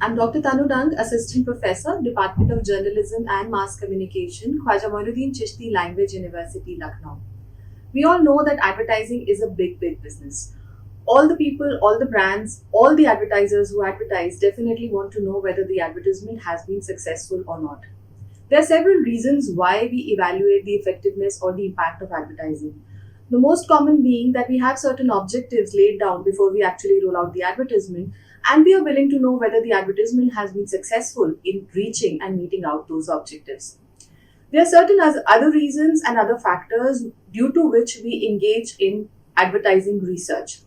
I'm Dr. Tanu, Assistant Professor, Department of Journalism and Mass Communication, Khwaja Moinuddin Chishti Language University, Lucknow. We all know that advertising is a big business. All the people, all the brands, all the advertisers who advertise definitely want to know whether the advertisement has been successful or not. There are several reasons why we evaluate the effectiveness or the impact of advertising. The most common being that we have certain objectives laid down before we actually roll out the advertisement, and we are willing to know whether the advertisement has been successful in reaching and meeting out those objectives. There are certain other reasons and other factors due to which we engage in advertising research.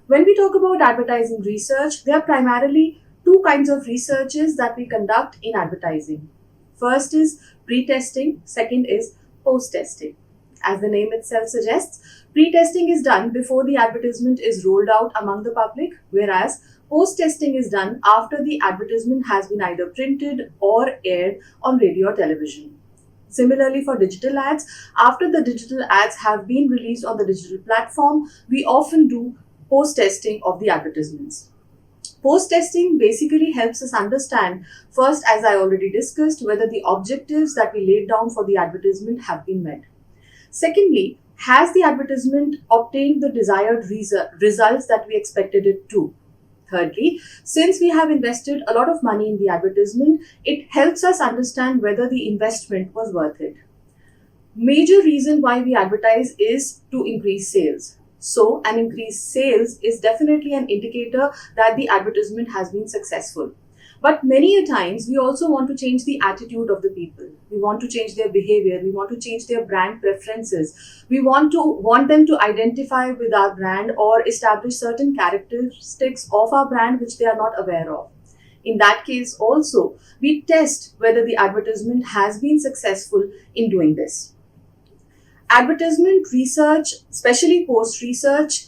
When we talk about advertising research, there are primarily two kinds of researches that we conduct in advertising. First is pre-testing, second is post-testing. As the name itself suggests, pre-testing is done before the advertisement is rolled out among the public, whereas post-testing is done after the advertisement has been either printed or aired on radio or television. Similarly, for digital ads, after the digital ads have been released on the digital platform, we often do post-testing of the advertisements. Post-testing basically helps us understand, first, as I already discussed, whether the objectives that we laid down for the advertisement have been met. Secondly, has the advertisement obtained the desired results that we expected it to? Thirdly, since we have invested a lot of money in the advertisement, it helps us understand whether the investment was worth it. Major reason why we advertise is to increase sales. So, an increased sales is definitely an indicator that the advertisement has been successful. But many a times, we also want to change the attitude of the people. We want to change their behavior. We want to change their brand preferences. We want them to identify with our brand or establish certain characteristics of our brand which they are not aware of. In that case also, we test whether the advertisement has been successful in doing this. Advertisement research, especially post-research,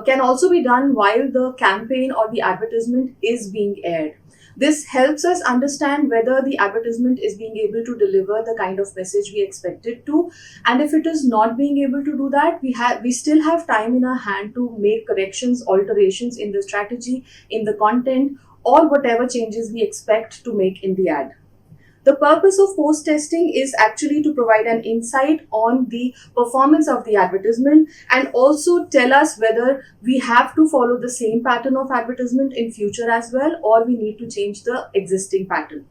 can also be done while the campaign or the advertisement is being aired. This helps us understand whether the advertisement is being able to deliver the kind of message we expect it to, and if it is not being able to do that, we still have time in our hand to make corrections, alterations in the strategy, in the content, or whatever changes we expect to make in the ad. The purpose of post-testing is actually to provide an insight on the performance of the advertisement and also tell us whether we have to follow the same pattern of advertisement in future as well, or we need to change the existing pattern.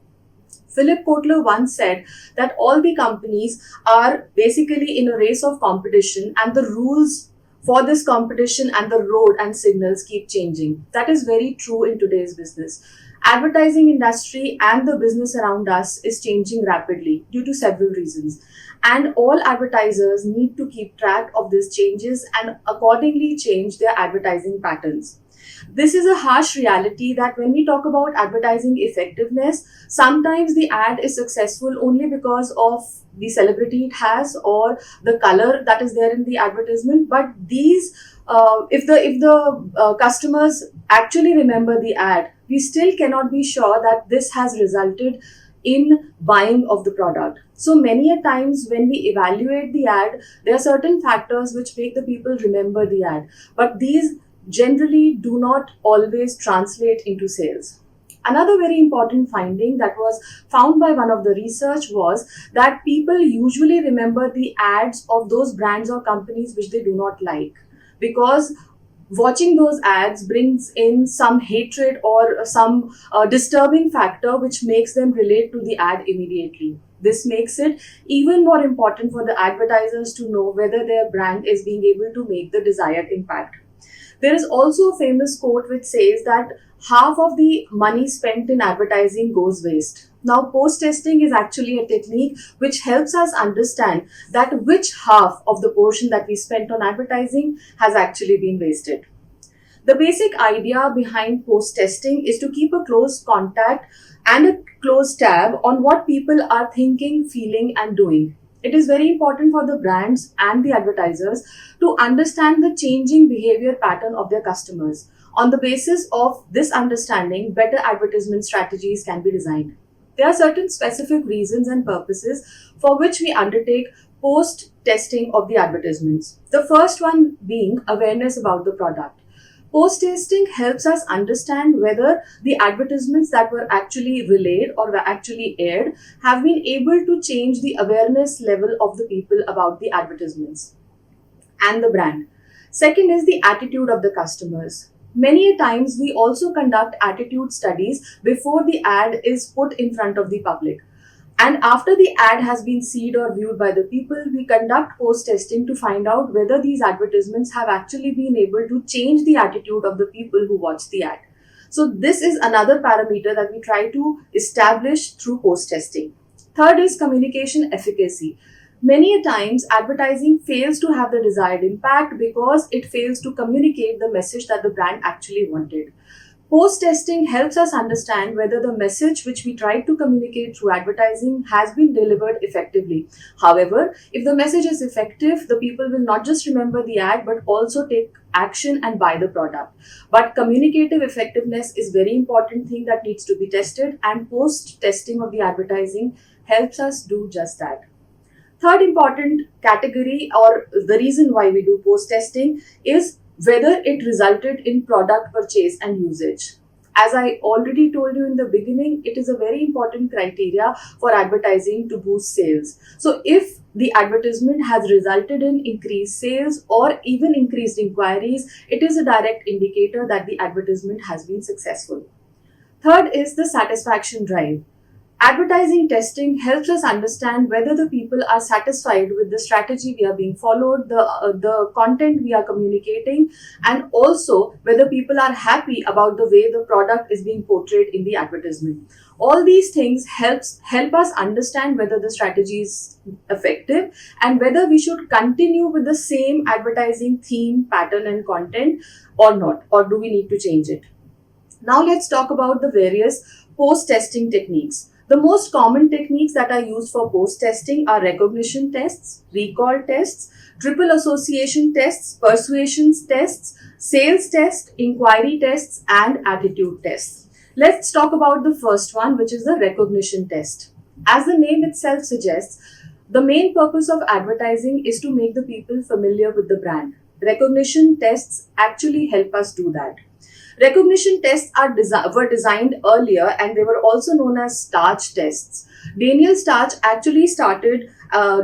Philip Kotler once said that all the companies are basically in a race of competition, and the rules for this competition and the road and signals keep changing. That is very true in today's business. Advertising industry and the business around us is changing rapidly due to several reasons. And all advertisers need to keep track of these changes and accordingly change their advertising patterns. This is a harsh reality that when we talk about advertising effectiveness, sometimes the ad is successful only because of the celebrity it has or the color that is there in the advertisement. But if the customers actually remember the ad, we still cannot be sure that this has resulted in buying of the product. So many a times when we evaluate the ad, there are certain factors which make the people remember the ad, but these generally do not always translate into sales. Another very important finding that was found by one of the research was that people usually remember the ads of those brands or companies which they do not like, because watching those ads brings in some hatred or some disturbing factor which makes them relate to the ad immediately. This makes it even more important for the advertisers to know whether their brand is being able to make the desired impact. There is also a famous quote which says that half of the money spent in advertising goes waste. Now, post-testing is actually a technique which helps us understand that which half of the portion that we spent on advertising has actually been wasted. The basic idea behind post-testing is to keep a close contact and a close tab on what people are thinking, feeling, and doing. It is very important for the brands and the advertisers to understand the changing behavior pattern of their customers. On the basis of this understanding, better advertisement strategies can be designed. There are certain specific reasons and purposes for which we undertake post-testing of the advertisements. The first one being awareness about the product. Post testing helps us understand whether the advertisements that were actually relayed or were actually aired have been able to change the awareness level of the people about the advertisements and the brand. Second is the attitude of the customers. Many a times we also conduct attitude studies before the ad is put in front of the public. And after the ad has been seen or viewed by the people, we conduct post testing to find out whether these advertisements have actually been able to change the attitude of the people who watch the ad. So, this is another parameter that we try to establish through post testing. Third is communication efficacy. Many a times, advertising fails to have the desired impact because it fails to communicate the message that the brand actually wanted. Post testing helps us understand whether the message which we tried to communicate through advertising has been delivered effectively. However, if the message is effective, the people will not just remember the ad but also take action and buy the product. But communicative effectiveness is very important thing that needs to be tested, and post testing of the advertising helps us do just that. Third important category, or the reason why we do post testing, is whether it resulted in product purchase and usage. As I already told you in the beginning, it is a very important criteria for advertising to boost sales. So if the advertisement has resulted in increased sales or even increased inquiries, it is a direct indicator that the advertisement has been successful. Third is the satisfaction drive. Advertising testing helps us understand whether the people are satisfied with the strategy we are being followed, the content we are communicating, and also whether people are happy about the way the product is being portrayed in the advertisement. All these things help us understand whether the strategy is effective and whether we should continue with the same advertising theme, pattern, and content or not, or do we need to change it. Now let's talk about the various post-testing techniques. The most common techniques that are used for post-testing are recognition tests, recall tests, triple association tests, persuasion tests, sales tests, inquiry tests, and attitude tests. Let's talk about the first one, which is the recognition test. As the name itself suggests, the main purpose of advertising is to make the people familiar with the brand. Recognition tests actually help us do that. Recognition tests were designed earlier, and they were also known as Starch tests. Daniel Starch actually started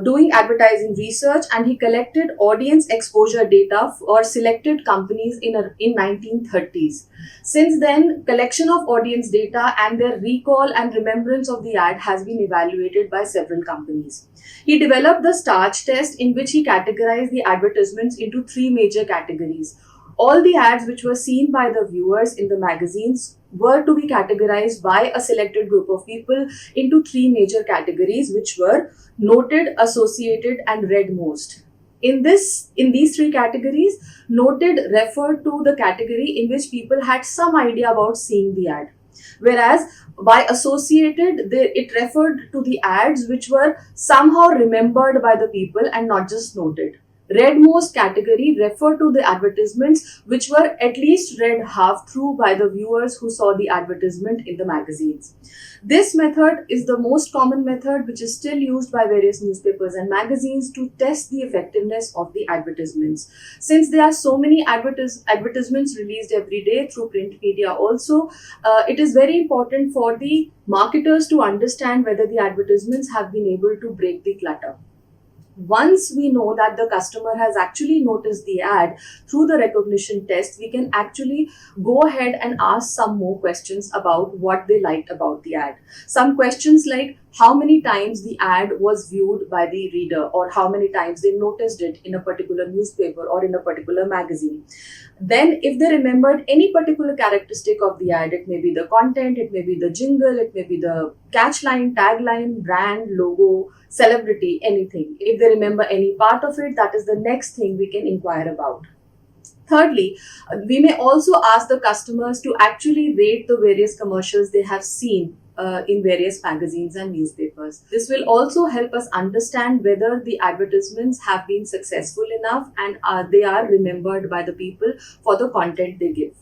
doing advertising research, and he collected audience exposure data for selected companies in 1930s. Since then, collection of audience data and their recall and remembrance of the ad has been evaluated by several companies. He developed the Starch test, in which he categorized the advertisements into three major categories. All the ads which were seen by the viewers in the magazines were to be categorized by a selected group of people into three major categories, which were noted, associated, and read most. In these three categories, noted referred to the category in which people had some idea about seeing the ad. Whereas by associated, it referred to the ads which were somehow remembered by the people and not just noted. Read most category refer to the advertisements which were at least read half through by the viewers who saw the advertisement in the magazines. This method is the most common method which is still used by various newspapers and magazines to test the effectiveness of the advertisements. Since there are so many advertisements released every day through print media also, it is very important for the marketers to understand whether the advertisements have been able to break the clutter. Once we know that the customer has actually noticed the ad through the recognition test, we can actually go ahead and ask some more questions about what they liked about the ad. Some questions like how many times the ad was viewed by the reader, or how many times they noticed it in a particular newspaper or in a particular magazine. Then if they remembered any particular characteristic of the ad, it may be the content, it may be the jingle, it may be the catchline, tagline, brand, logo, celebrity, anything. If they remember any part of it, that is the next thing we can inquire about. Thirdly, we may also ask the customers to actually rate the various commercials they have seen in various magazines and newspapers. This will also help us understand whether the advertisements have been successful enough and they are remembered by the people for the content they give.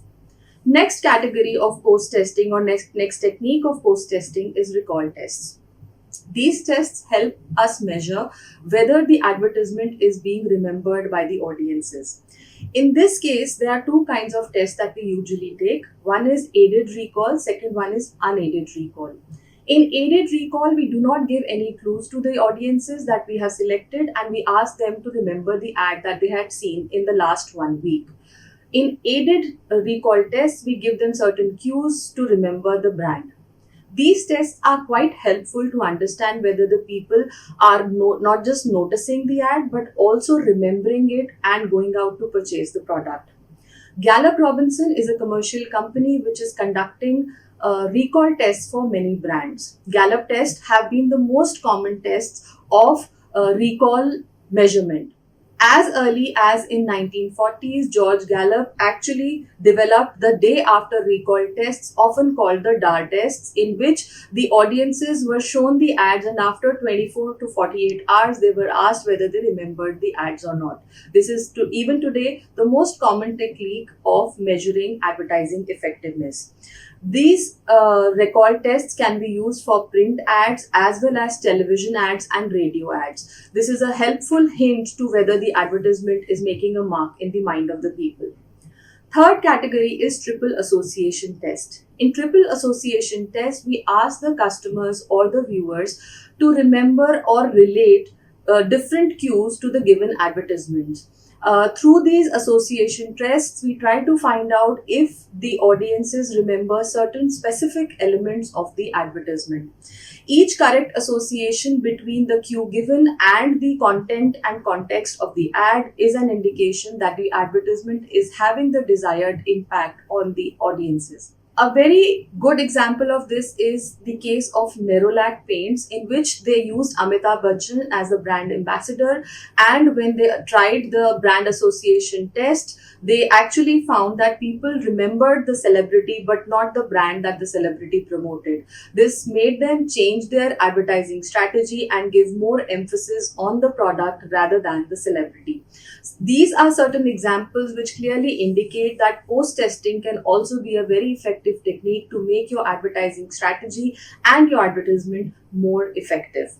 Next category of post-testing, or next technique of post-testing, is recall tests. These tests help us measure whether the advertisement is being remembered by the audiences. In this case, there are two kinds of tests that we usually take. One is aided recall, second one is unaided recall. In aided recall, we do not give any clues to the audiences that we have selected, and we ask them to remember the ad that they had seen in the last 1 week. In aided recall tests, we give them certain cues to remember the brand. These tests are quite helpful to understand whether the people are not just noticing the ad but also remembering it and going out to purchase the product. Gallup Robinson is a commercial company which is conducting recall tests for many brands. Gallup tests have been the most common tests of recall measurement. As early as in 1940s, George Gallup actually developed the day after recall tests, often called the DAR tests, in which the audiences were shown the ads and after 24 to 48 hours, they were asked whether they remembered the ads or not. This is even today the most common technique of measuring advertising effectiveness. These recall tests can be used for print ads as well as television ads and radio ads. This is a helpful hint to whether the advertisement is making a mark in the mind of the people. Third category is triple association test. In triple association test, we ask the customers or the viewers to remember or relate different cues to the given advertisements. Through these association tests, we try to find out if the audiences remember certain specific elements of the advertisement. Each correct association between the cue given and the content and context of the ad is an indication that the advertisement is having the desired impact on the audiences. A very good example of this is the case of Nerolac paints, in which they used Amitabh Bachchan as the brand ambassador, and when they tried the brand association test, they actually found that people remembered the celebrity but not the brand that the celebrity promoted. This made them change their advertising strategy and give more emphasis on the product rather than the celebrity. These are certain examples which clearly indicate that post-testing can also be a very effective technique to make your advertising strategy and your advertisement more effective.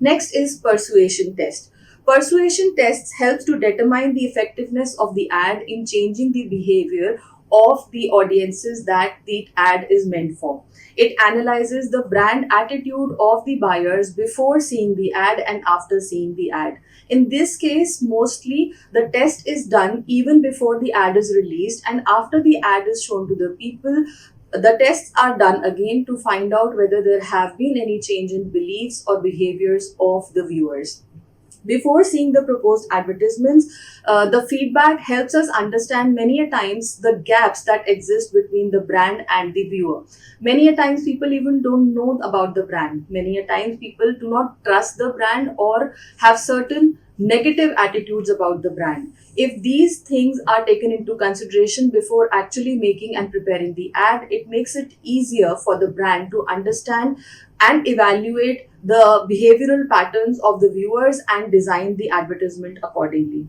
Next is persuasion test. Persuasion tests helps to determine the effectiveness of the ad in changing the behavior of the audiences that the ad is meant for. It analyzes the brand attitude of the buyers before seeing the ad and after seeing the ad. In this case, mostly the test is done even before the ad is released, and after the ad is shown to the people, the tests are done again to find out whether there have been any change in beliefs or behaviors of the viewers. Before seeing the proposed advertisements, the feedback helps us understand many a times the gaps that exist between the brand and the viewer. Many a times people even don't know about the brand. Many a times people do not trust the brand or have certain negative attitudes about the brand. If these things are taken into consideration before actually making and preparing the ad, it makes it easier for the brand to understand and evaluate the behavioral patterns of the viewers and design the advertisement accordingly.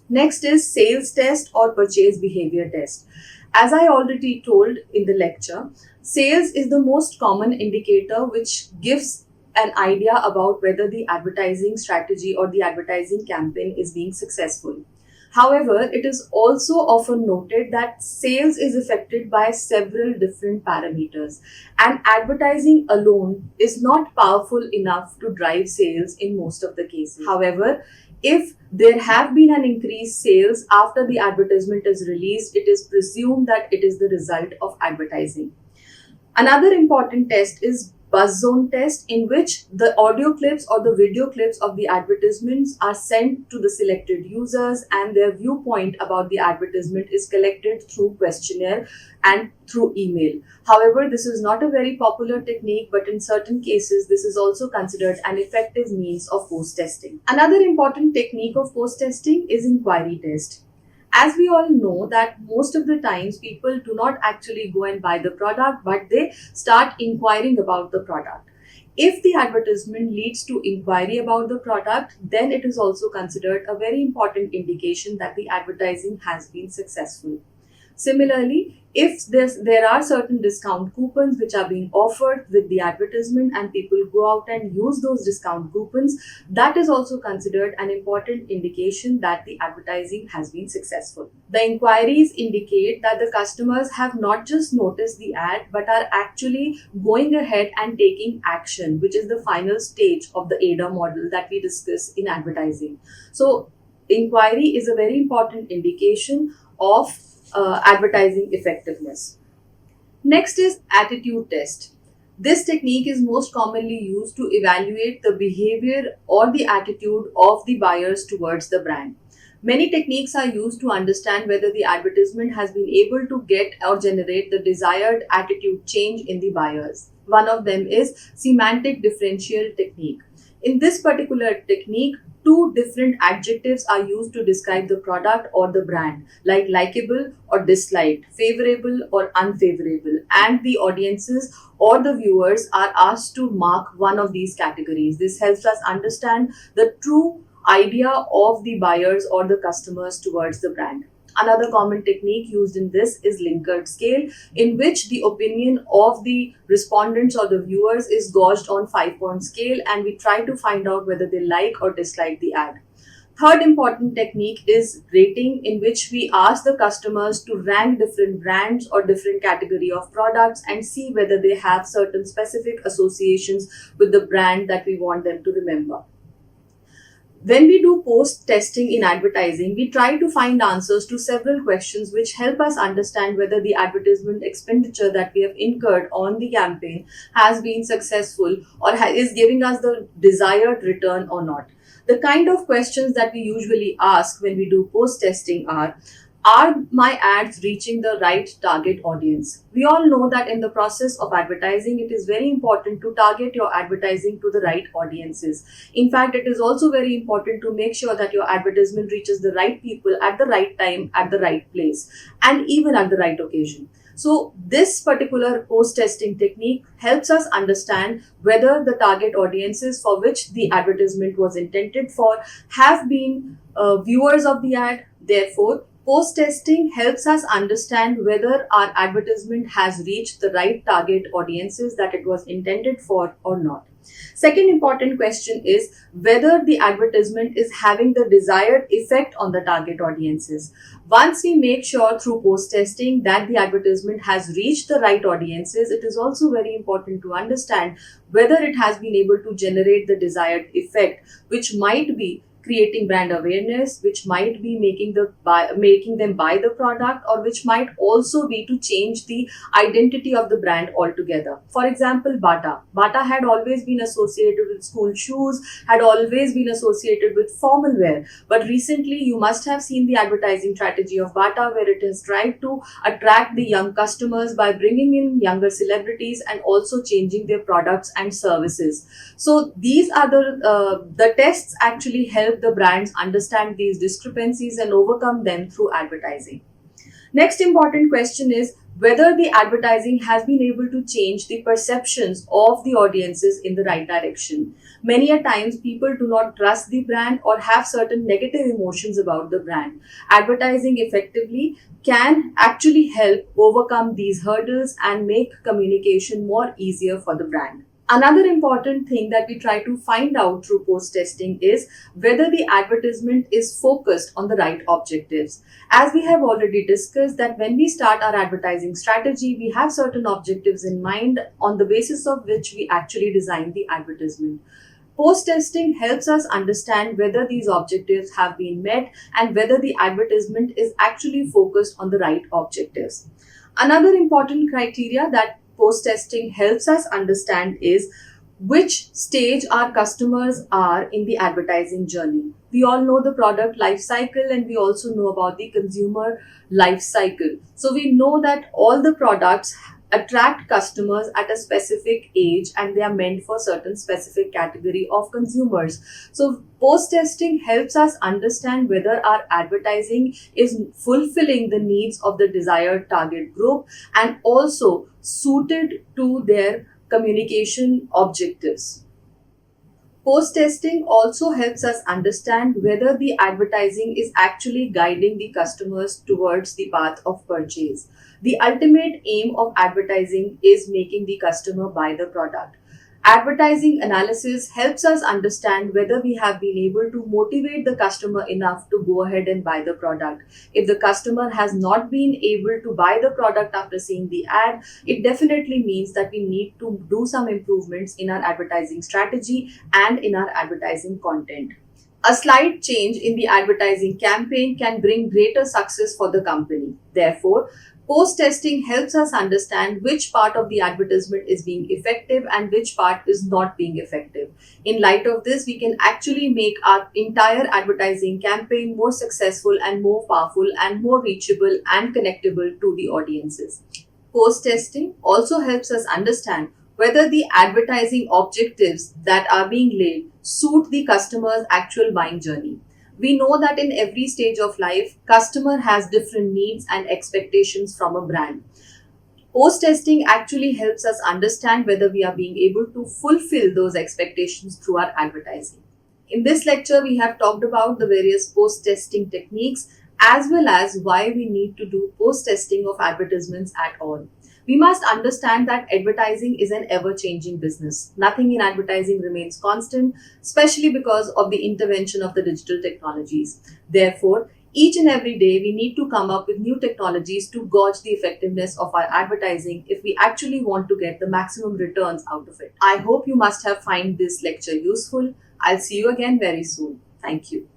Next is sales test or purchase behavior test. As I already told in the lecture, sales is the most common indicator which gives an idea about whether the advertising strategy or the advertising campaign is being successful. However, it is also often noted that sales is affected by several different parameters, and advertising alone is not powerful enough to drive sales in most of the cases. However, if there have been an increased sales after the advertisement is released, it is presumed that it is the result of advertising. Another important test is buzz zone test, in which the audio clips or the video clips of the advertisements are sent to the selected users and their viewpoint about the advertisement is collected through questionnaire and through email. However, this is not a very popular technique, but in certain cases, this is also considered an effective means of post-testing. Another important technique of post-testing is inquiry test. As we all know that most of the times people do not actually go and buy the product, but they start inquiring about the product. If the advertisement leads to inquiry about the product, then it is also considered a very important indication that the advertising has been successful. Similarly, if there are certain discount coupons which are being offered with the advertisement and people go out and use those discount coupons, that is also considered an important indication that the advertising has been successful. The inquiries indicate that the customers have not just noticed the ad but are actually going ahead and taking action, which is the final stage of the ADA model that we discuss in advertising. So, inquiry is a very important indication of advertising effectiveness. Next is attitude test. This technique is most commonly used to evaluate the behavior or the attitude of the buyers towards the brand. Many techniques are used to understand whether the advertisement has been able to get or generate the desired attitude change in the buyers. One of them is semantic differential technique. In this particular technique, two different adjectives are used to describe the product or the brand, like likable or disliked, favorable or unfavorable, and the audiences or the viewers are asked to mark one of these categories. This helps us understand the true idea of the buyers or the customers towards the brand. Another common technique used in this is Likert scale, in which the opinion of the respondents or the viewers is gauged on 5-point scale, and we try to find out whether they like or dislike the ad. Third important technique is rating, in which we ask the customers to rank different brands or different category of products and see whether they have certain specific associations with the brand that we want them to remember. When we do post testing in advertising, we try to find answers to several questions which help us understand whether the advertisement expenditure that we have incurred on the campaign has been successful or is giving us the desired return or not. The kind of questions that we usually ask when we do post testing are my ads reaching the right target audience? We all know that in the process of advertising, it is very important to target your advertising to the right audiences. In fact, it is also very important to make sure that your advertisement reaches the right people at the right time, at the right place, and even at the right occasion. So, this particular post testing technique helps us understand whether the target audiences for which the advertisement was intended for have been viewers of the ad. Therefore, post testing helps us understand whether our advertisement has reached the right target audiences that it was intended for or not. Second important question is whether the advertisement is having the desired effect on the target audiences. Once we make sure through post testing that the advertisement has reached the right audiences, it is also very important to understand whether it has been able to generate the desired effect, which might be creating brand awareness, which might be making them buy the product, or which might also be to change the identity of the brand altogether. For example, Bata. Bata had always been associated with school shoes, had always been associated with formal wear. But recently, you must have seen the advertising strategy of Bata, where it has tried to attract the young customers by bringing in younger celebrities and also changing their products and services. So these are the tests actually help the brands understand these discrepancies and overcome them through advertising. Next important question is whether the advertising has been able to change the perceptions of the audiences in the right direction. Many a times people do not trust the brand or have certain negative emotions about the brand. Advertising effectively can actually help overcome these hurdles and make communication more easier for the brand. Another important thing that we try to find out through post testing is whether the advertisement is focused on the right objectives. As we have already discussed, that when we start our advertising strategy, we have certain objectives in mind on the basis of which we actually design the advertisement. Post testing helps us understand whether these objectives have been met and whether the advertisement is actually focused on the right objectives. Another important criteria that post testing helps us understand is which stage our customers are in the advertising journey. We all know the product life cycle and we also know about the consumer life cycle. So we know that all the products attract customers at a specific age and they are meant for certain specific category of consumers. So post testing helps us understand whether our advertising is fulfilling the needs of the desired target group and also suited to their communication objectives. Post-testing also helps us understand whether the advertising is actually guiding the customers towards the path of purchase. The ultimate aim of advertising is making the customer buy the product. Advertising analysis helps us understand whether we have been able to motivate the customer enough to go ahead and buy the product. If the customer has not been able to buy the product after seeing the ad, it definitely means that we need to do some improvements in our advertising strategy and in our advertising content. A slight change in the advertising campaign can bring greater success for the company. Therefore, post testing helps us understand which part of the advertisement is being effective and which part is not being effective. In light of this, we can actually make our entire advertising campaign more successful and more powerful and more reachable and connectable to the audiences. Post testing also helps us understand whether the advertising objectives that are being laid suit the customer's actual buying journey. We know that in every stage of life, customer has different needs and expectations from a brand. Post testing actually helps us understand whether we are being able to fulfill those expectations through our advertising. In this lecture, we have talked about the various post testing techniques as well as why we need to do post testing of advertisements at all. We must understand that advertising is an ever changing business. Nothing in advertising remains constant, especially because of the intervention of the digital technologies. Therefore, each and every day, we need to come up with new technologies to gauge the effectiveness of our advertising if we actually want to get the maximum returns out of it. I hope you must have found this lecture useful. I'll see you again very soon. Thank you.